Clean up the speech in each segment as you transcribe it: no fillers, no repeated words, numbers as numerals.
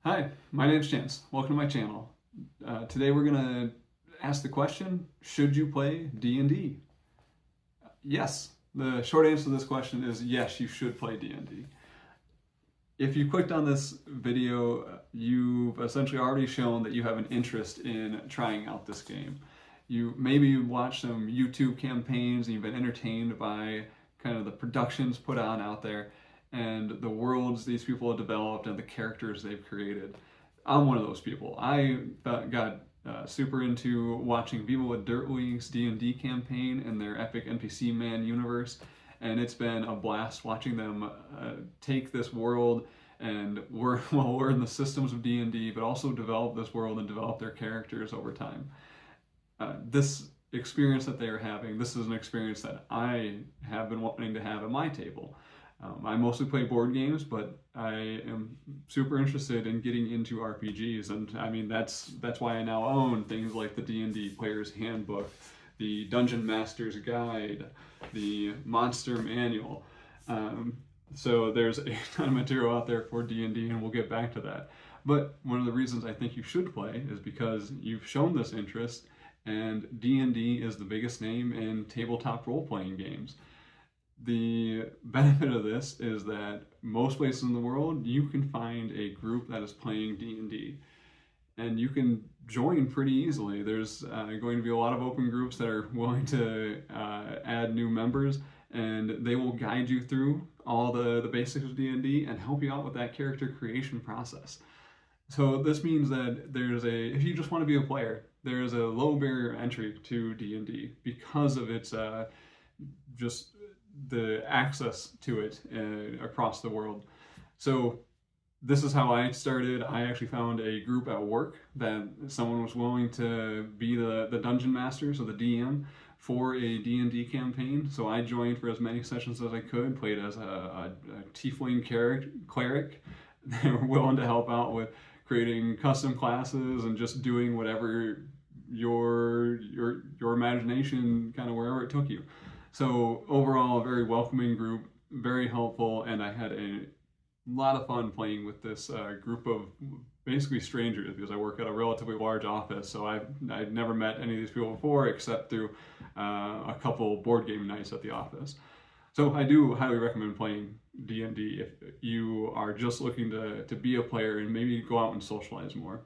Hi, my name's Chance. Welcome to my channel. Today we're going to ask the question, should you play D&D? Yes, the short answer to this question is yes, you should play D&D. If you clicked on this video, you've essentially already shown that you have an interest in trying out this game. You maybe watched some YouTube campaigns and you've been entertained by kind of the productions put on out there and the worlds these people have developed and the characters they've created. I'm one of those people. I got super into watching Viva with Dirt League's D&D campaign and their epic NPC Man universe, and it's been a blast watching them take this world and we're in the systems of D&D, but also develop this world and develop their characters over time. This experience that they are having, this is an experience that I have been wanting to have at my table. I mostly play board games, but I am super interested in getting into RPGs, and I mean that's why I now own things like the D&D Player's Handbook, the Dungeon Master's Guide, the Monster Manual. So there's a ton of material out there for D&D, and we'll get back to that. But one of the reasons I think you should play is because you've shown this interest, and D&D is the biggest name in tabletop role-playing games. The benefit of this is that most places in the world you can find a group that is playing D&D, and you can join pretty easily. There's going to be a lot of open groups that are willing to add new members, and they will guide you through all the basics of D&D and help you out with that character creation process. So this means that if you just want to be a player, there's a low barrier entry to D&D because of its just the access to it across the world. So this is how I started. I actually found a group at work that someone was willing to be the dungeon master, so the DM, for a D&D campaign. So I joined for as many sessions as I could, played as a tiefling cleric. They were willing to help out with creating custom classes and just doing whatever your imagination, kind of wherever it took you. So overall, a very welcoming group, very helpful, and I had a lot of fun playing with this group of basically strangers because I work at a relatively large office, so I'd never met any of these people before except through a couple board game nights at the office. So I do highly recommend playing D&D if you are just looking to be a player and maybe go out and socialize more.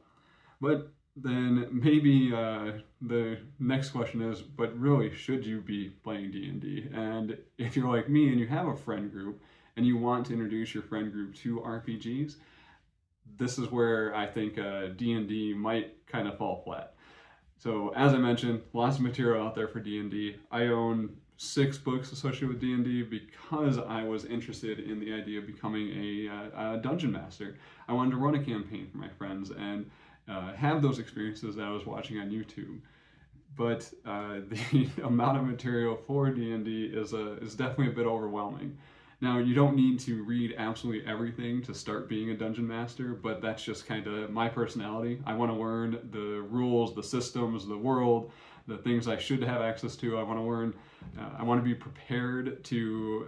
But then maybe the next question is, but really, should you be playing D&D? And if you're like me and you have a friend group and you want to introduce your friend group to RPGs, this is where I think D&D might kind of fall flat. So as I mentioned, lots of material out there for D&D. I own 6 books associated with D&D because I was interested in the idea of becoming a dungeon master. I wanted to run a campaign for my friends and have those experiences that I was watching on YouTube. But the amount of material for D&D is definitely a bit overwhelming. Now, you don't need to read absolutely everything to start being a dungeon master, but that's just kind of my personality. I want to learn the rules, the systems, the world, the things I should have access to. I want to learn, I want to be prepared to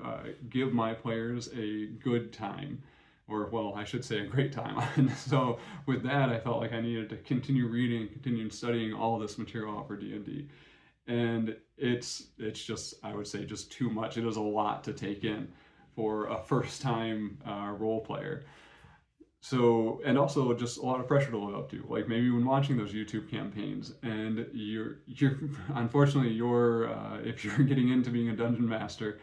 give my players a good time. Or, well, I should say a great time. And so with that, I felt like I needed to continue reading, continue studying all this material for D&D. And it's just, I would say, just too much. It is a lot to take in for a first-time role player. So, and also just a lot of pressure to live up to. Like maybe when watching those YouTube campaigns, and you're unfortunately, if you're getting into being a dungeon master,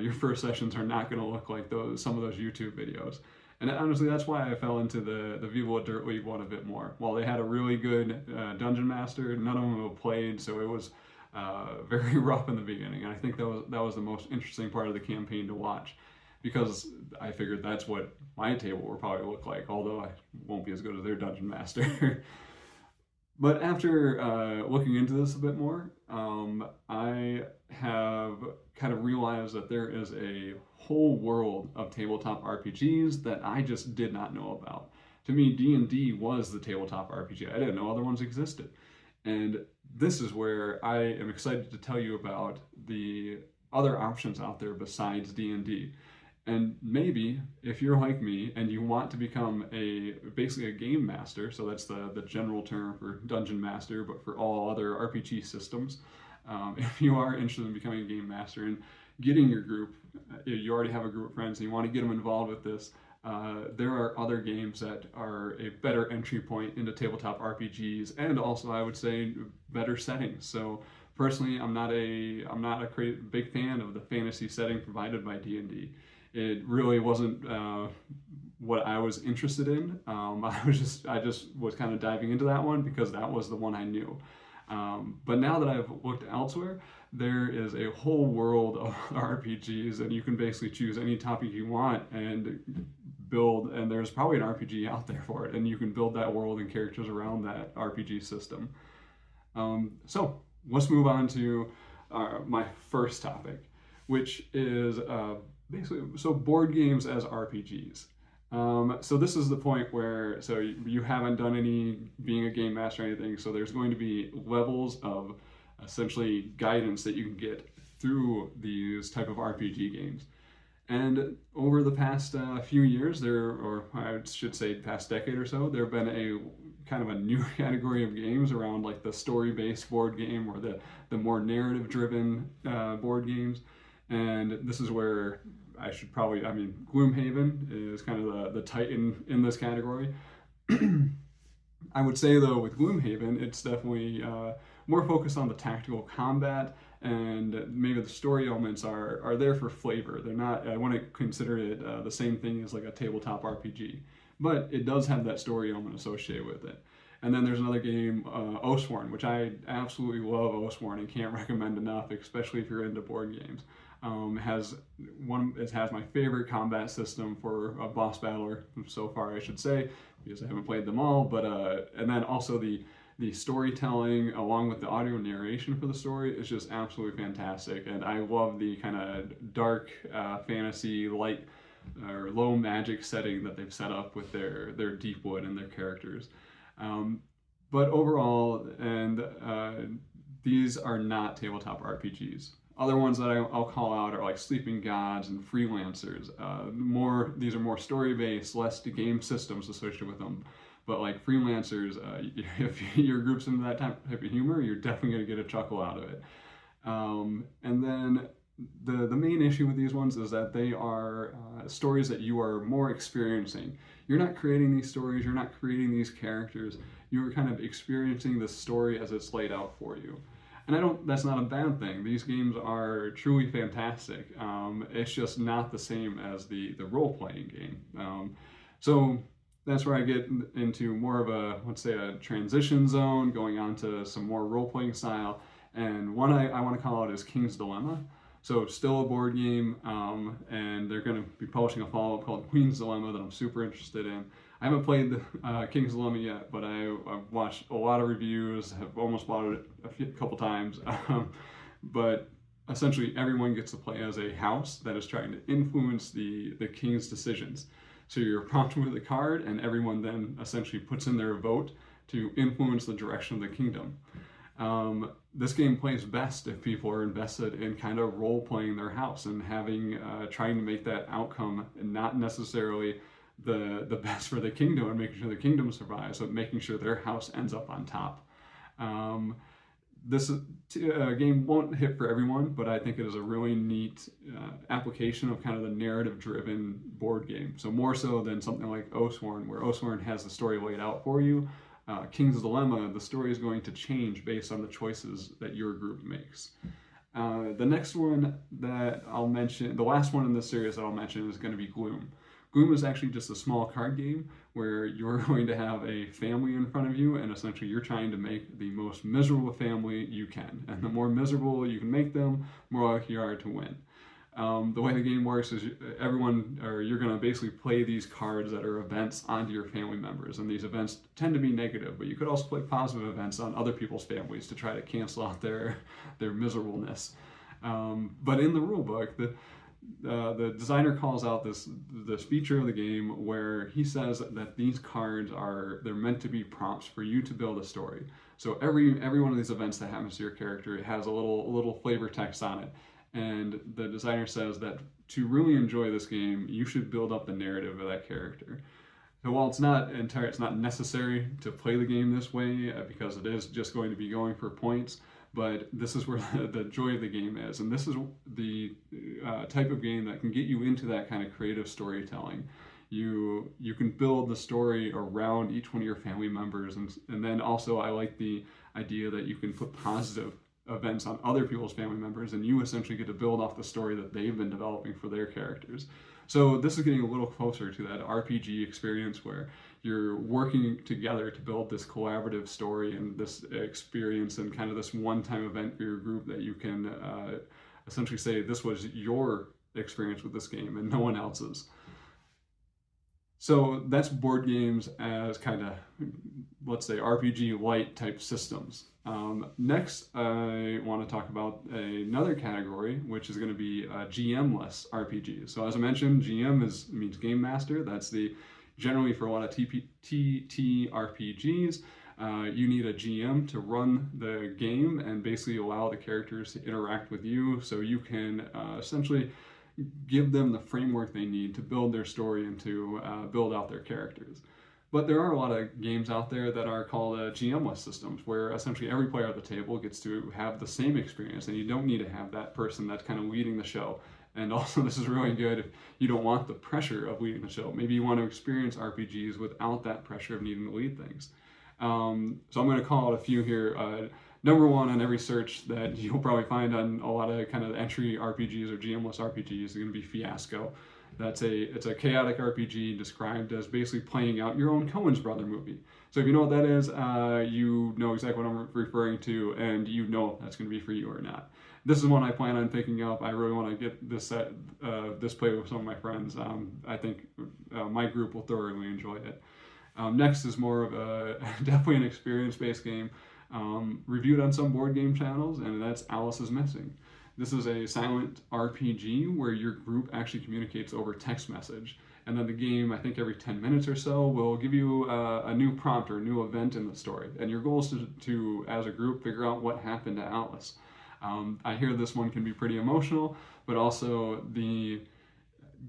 your first sessions are not going to look like some of those YouTube videos. And honestly, that's why I fell into the Viva with Dirt League one a bit more. While they had a really good dungeon master, none of them have played, so it was very rough in the beginning. And I think that was the most interesting part of the campaign to watch, because I figured that's what my table will probably look like, although I won't be as good as their dungeon master. But after looking into this a bit more, I have kind of realized that there is a whole world of tabletop RPGs that I just did not know about. To me, D&D was the tabletop RPG. I didn't know other ones existed. And this is where I am excited to tell you about the other options out there besides D&D. And maybe if you're like me and you want to become basically a game master, so that's the general term for dungeon master, but for all other RPG systems, if you are interested in becoming a game master and getting your group, you already have a group of friends and you want to get them involved with this, there are other games that are a better entry point into tabletop RPGs, and also I would say better settings. So personally, I'm not a big fan of the fantasy setting provided by D&D. It really wasn't what I was interested in. I just was kind of diving into that one because that was the one I knew. But now that I've looked elsewhere, there is a whole world of RPGs, and you can basically choose any topic you want and build, and there's probably an RPG out there for it, and you can build that world and characters around that RPG system. So let's move on to my first topic, which is basically, so board games as RPGs. So this is the point where, so you haven't done any being a game master or anything, so there's going to be levels of essentially guidance that you can get through these type of RPG games. And over the past few years, or I should say past decade or so, there have been a kind of a new category of games around like the story-based board game or the more narrative-driven board games. And this is where Gloomhaven is kind of the titan in this category. I would say though with Gloomhaven, it's definitely more focused on the tactical combat, and maybe the story elements are there for flavor. They're not, I wouldn't consider it the same thing as like a tabletop RPG, but it does have that story element associated with it. And then there's another game, Oathsworn, which I absolutely love Oathsworn and can't recommend enough, especially if you're into board games. It has my favorite combat system for a boss battler so far, I should say, because I haven't played them all. But and then also the storytelling along with the audio narration for the story is just absolutely fantastic. And I love the kind of dark fantasy, light or low magic setting that they've set up with their Deepwood and their characters. But overall, and these are not tabletop RPGs. Other ones that I'll call out are like Sleeping Gods and Freelancers. These are more story-based, less game systems associated with them. But like Freelancers, if your group's into that type of humor, you're definitely going to get a chuckle out of it. And then the main issue with these ones is that they are stories that you are more experiencing. You're not creating these stories, you're not creating these characters, you're kind of experiencing the story as it's laid out for you. And that's not a bad thing. These games are truly fantastic. It's just not the same as the role-playing game. So that's where I get into more of let's say a transition zone, going on to some more role-playing style. And one I want to call out is King's Dilemma. So still a board game, and they're going to be publishing a follow-up called Queen's Dilemma that I'm super interested in. I haven't played the King's Dilemma yet, but I've watched a lot of reviews, have almost bought it a couple times. But essentially everyone gets to play as a house that is trying to influence the king's decisions. So you're prompted with a card, and everyone then essentially puts in their vote to influence the direction of the kingdom. This game plays best if people are invested in kind of role-playing their house and trying to make that outcome not necessarily the best for the kingdom and making sure the kingdom survives, but making sure their house ends up on top. This game won't hit for everyone, but I think it is a really neat application of kind of the narrative-driven board game. So more so than something like Oathsworn, where Oathsworn has the story laid out for you. King's Dilemma, the story is going to change based on the choices that your group makes. The next one that I'll mention, the last one in this series that I'll mention, is going to be Gloom. Gloom is actually just a small card game where you're going to have a family in front of you, and essentially you're trying to make the most miserable family you can. And the more miserable you can make them, the more likely you are to win. The way the game works is you're going to basically play these cards that are events onto your family members, and these events tend to be negative, but you could also play positive events on other people's families to try to cancel out their miserableness. But in the rulebook, the designer calls out this feature of the game where he says that these cards they're meant to be prompts for you to build a story. So every one of these events that happens to your character, it has a little flavor text on it. And the designer says that to really enjoy this game, you should build up the narrative of that character. So while it's not necessary to play the game this way because it is just going to be going for points, but this is where the joy of the game is. And this is the type of game that can get you into that kind of creative storytelling. You can build the story around each one of your family members, and then also I like the idea that you can put positive events on other people's family members, and you essentially get to build off the story that they've been developing for their characters. So this is getting a little closer to that RPG experience where you're working together to build this collaborative story and this experience and kind of this one-time event for your group that you can essentially say this was your experience with this game and no one else's. So that's board games as kind of, let's say, RPG light type systems. Next, I want to talk about another category, which is going to be GM-less RPGs. So as I mentioned, GM means Game Master. That's generally for a lot of TTRPGs. You need a GM to run the game and basically allow the characters to interact with you so you can essentially give them the framework they need to build their story and to build out their characters. But there are a lot of games out there that are called GM-less systems, where essentially every player at the table gets to have the same experience, and you don't need to have that person that's kind of leading the show. And also, this is really good if you don't want the pressure of leading the show. Maybe you want to experience RPGs without that pressure of needing to lead things. So I'm going to call out a few here. Number one on every search that you'll probably find on a lot of kind of entry RPGs or GM-less RPGs is going to be Fiasco. It's a chaotic RPG described as basically playing out your own Coen's Brother movie. So if you know what that is, you know exactly what I'm referring to, and you know if that's going to be for you or not. This is one I plan on picking up. I really want to get this play with some of my friends. I think my group will thoroughly enjoy it. Next is more of definitely an experience-based game. Reviewed on some board game channels, and that's Alice is Missing. This is a silent RPG where your group actually communicates over text message, and then the game, I think every 10 minutes or so, will give you a new prompt or a new event in the story, and your goal is to as a group, figure out what happened to Alice. I hear this one can be pretty emotional, but also the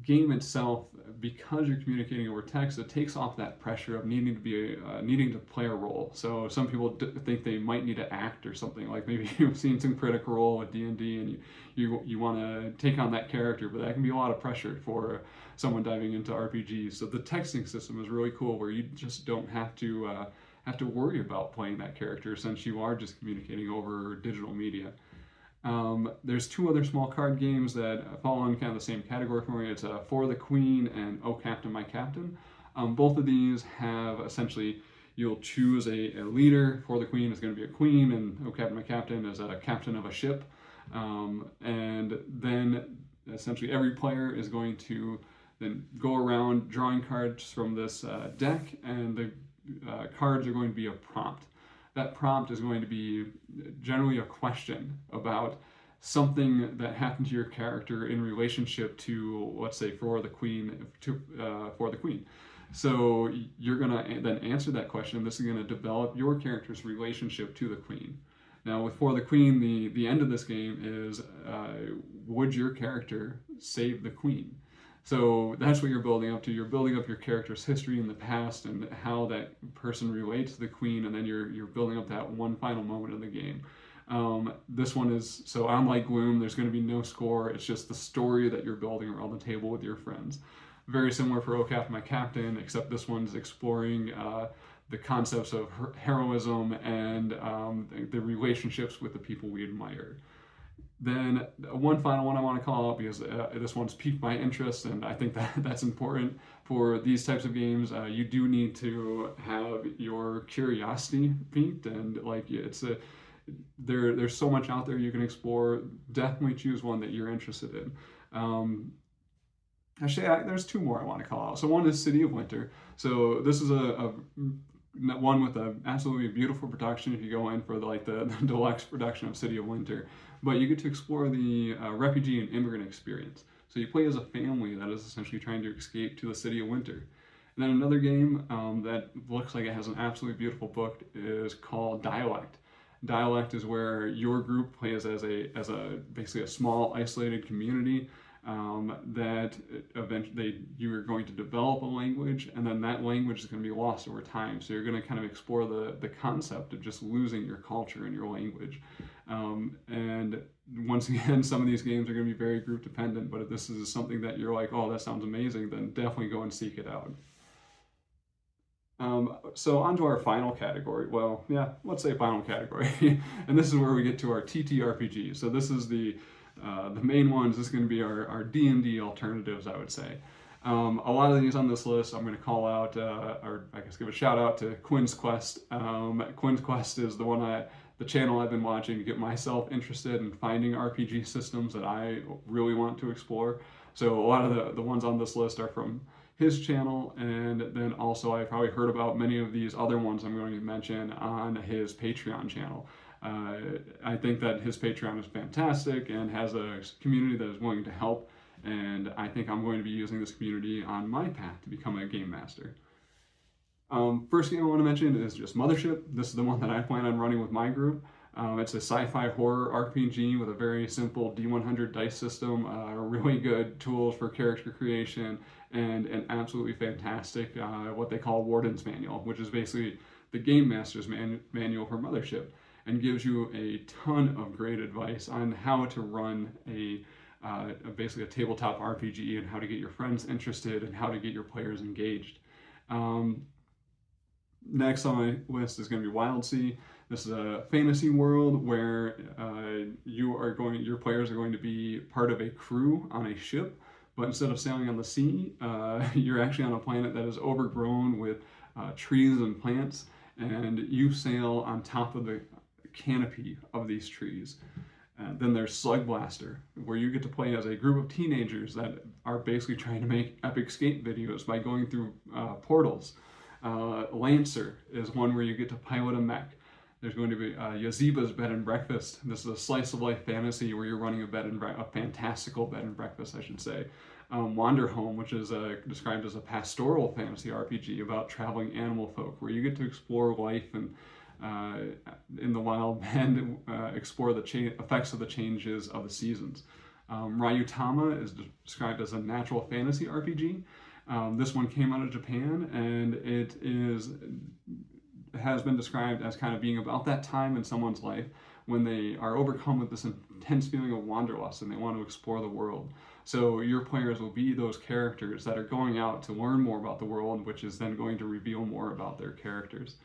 game itself, because you're communicating over text, it takes off that pressure of needing to play a role. So some people think they might need to act or something, like maybe you've seen some Critical Role with D&D and you want to take on that character, but that can be a lot of pressure for someone diving into RPGs. So the texting system is really cool, where you just don't have to worry about playing that character, since you are just communicating over digital media. There's two other small card games that fall in kind of the same category for me. It's For the Queen and Oh Captain, My Captain. Both of these have essentially, you'll choose a leader. For the Queen is going to be a queen, and Oh Captain, My Captain is a captain of a ship. And then essentially every player is going to then go around drawing cards from this deck, and the cards are going to be a prompt. That prompt is going to be generally a question about something that happened to your character in relationship to, let's say, for the queen. So you're going to then answer that question, and this is going to develop your character's relationship to the queen. Now, with For the Queen, the end of this game is, would your character save the queen? So that's what you're building up to. You're building up your character's history in the past and how that person relates to the queen, and then you're building up that one final moment of the game. This one is, so unlike Gloom, there's going to be no score. It's just the story that you're building around the table with your friends. Very similar for Oh Captain, My Captain, except this one's exploring the concepts of heroism and the relationships with the people we admire. Then one final one I want to call out, because this one's piqued my interest, and I think that's important for these types of games. You do need to have your curiosity piqued, and like there's so much out there you can explore. Definitely choose one that you're interested in. Actually, there's two more I want to call out. So one is City of Winter. So this is a one with an absolutely beautiful production if you go in for the deluxe production of City of Winter. But you get to explore the refugee and immigrant experience. So you play as a family that is essentially trying to escape to the City of Winter. And then another game that looks like it has an absolutely beautiful book is called Dialect. Dialect is where your group plays as a basically a small isolated community that eventually you are going to develop a language, and then that language is going to be lost over time. So you're going to kind of explore the concept of just losing your culture and your language. And once again, some of these games are going to be very group dependent, but if this is something that you're like, oh, that sounds amazing, then definitely go and seek it out. So on to our final category. Well, yeah, let's say final category. And this is where we get to our TTRPGs. So this is the main ones. This is going to be our D&D alternatives, I would say. A lot of these on this list, I'm going to call out, or I guess give a shout out to Quinn's Quest. Quinn's Quest is the channel I've been watching to get myself interested in finding RPG systems that I really want to explore. So a lot of the ones on this list are from his channel, and then also I probably heard about many of these other ones I'm going to mention on his Patreon channel. I think that his Patreon is fantastic and has a community that is willing to help, and I think I'm going to be using this community on my path to become a game master. First game I want to mention is just Mothership. This is the one that I plan on running with my group. It's a sci-fi horror RPG with a very simple D100 dice system, really good tools for character creation, and an absolutely fantastic what they call Warden's Manual, which is basically the Game Master's manual for Mothership, and gives you a ton of great advice on how to run basically a tabletop RPG and how to get your friends interested and how to get your players engaged. Next on my list is going to be Wildsea. This is a fantasy world where your players are going to be part of a crew on a ship, but instead of sailing on the sea, you're actually on a planet that is overgrown with trees and plants, and you sail on top of the canopy of these trees. Then there's Slug Blaster, where you get to play as a group of teenagers that are basically trying to make epic skate videos by going through portals. Lancer is one where you get to pilot a mech. There's going to be Yazeba's Bed and Breakfast. This is a slice of life fantasy where you're running a fantastical bed and breakfast, I should say. Wanderhome, which is described as a pastoral fantasy RPG about traveling animal folk, where you get to explore life and in the wild and explore the effects of the changes of the seasons. Ryutama is described as a natural fantasy RPG. This one came out of Japan, and it has been described as kind of being about that time in someone's life when they are overcome with this intense feeling of wanderlust and they want to explore the world. So your players will be those characters that are going out to learn more about the world, which is then going to reveal more about their characters.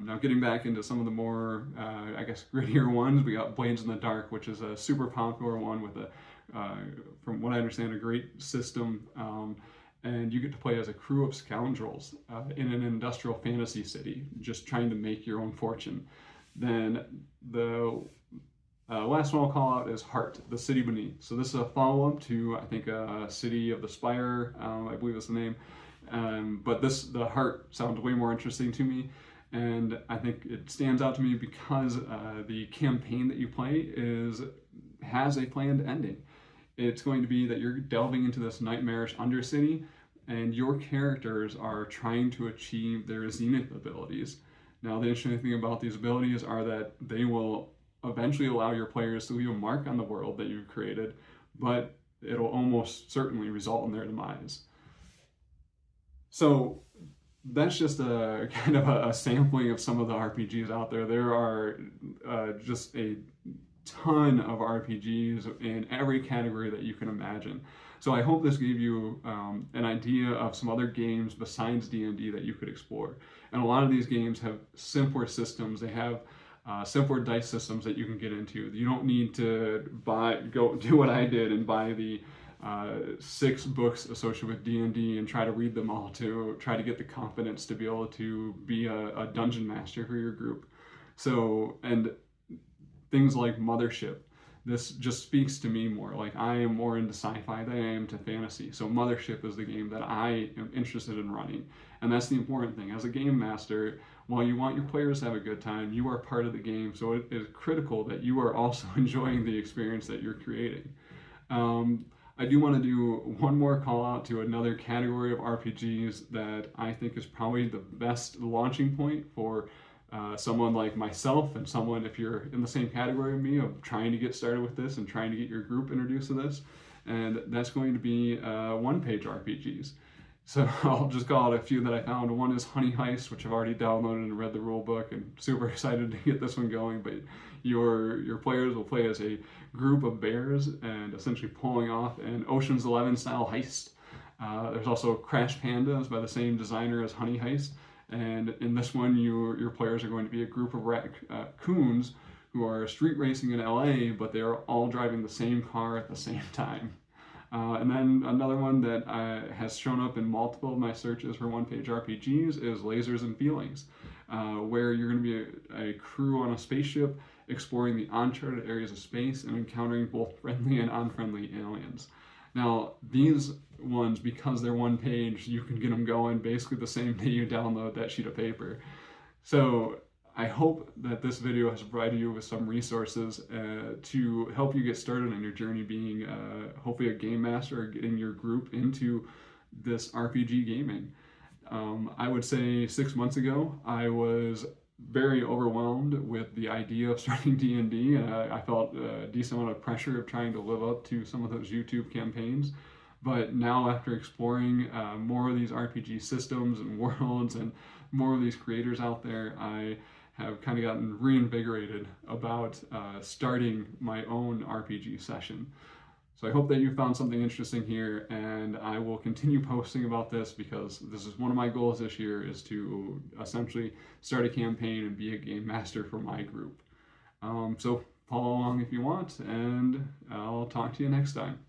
Now getting back into some of the more, I guess, grittier ones, we got Blades in the Dark, which is a super popular one with from what I understand, a great system. And you get to play as a crew of scoundrels in an industrial fantasy city, just trying to make your own fortune. Then the last one I'll call out is Heart, the City Beneath. So this is a follow-up to, I think, City of the Spire, I believe is the name. But the Heart sounds way more interesting to me. And I think it stands out to me because the campaign that you play has a planned ending. It's going to be that you're delving into this nightmarish undercity, and your characters are trying to achieve their zenith abilities. Now, the interesting thing about these abilities are that they will eventually allow your players to leave a mark on the world that you've created, but it'll almost certainly result in their demise. So that's just a kind of a sampling of some of the RPGs out there. There are just a ton of RPGs in every category that you can imagine. So I hope this gave you an idea of some other games besides D&D that you could explore. And a lot of these games have simpler systems. They have simpler dice systems that you can get into. You don't need to go do what I did and buy the 6 books associated with D&D and try to read them all to try to get the confidence to be able to be a dungeon master for your group. So, and things like Mothership, this just speaks to me more. Like, I am more into sci-fi than I am to fantasy. So Mothership is the game that I am interested in running. And that's the important thing. As a game master, while you want your players to have a good time, you are part of the game. So it is critical that you are also enjoying the experience that you're creating. I do want to do one more call out to another category of RPGs that I think is probably the best launching point for someone like myself and someone, if you're in the same category of me, of trying to get started with this and trying to get your group introduced to this. And that's going to be one-page RPGs. So I'll just call out a few that I found. One is Honey Heist, which I've already downloaded and read the rule book, and super excited to get this one going. But your players will play as a group of bears and essentially pulling off an Ocean's 11 style heist. There's also Crash Pandas by the same designer as Honey Heist. And in this one, your players are going to be a group of raccoons who are street racing in LA, but they are all driving the same car at the same time. And then another one that has shown up in multiple of my searches for one-page RPGs is Lasers and Feelings, where you're going to be a crew on a spaceship exploring the uncharted areas of space and encountering both friendly and unfriendly aliens. Now, these ones, because they're one page, you can get them going basically the same day you download that sheet of paper. So I hope that this video has provided you with some resources to help you get started on your journey being hopefully a game master or getting your group into this RPG gaming. I would say 6 months ago, I was very overwhelmed with the idea of starting D&D. I felt a decent amount of pressure of trying to live up to some of those YouTube campaigns. But now, after exploring more of these RPG systems and worlds and more of these creators out there, I have kind of gotten reinvigorated about starting my own RPG session. So I hope that you found something interesting here, and I will continue posting about this because this is one of my goals this year, is to essentially start a campaign and be a game master for my group. So follow along if you want, and I'll talk to you next time.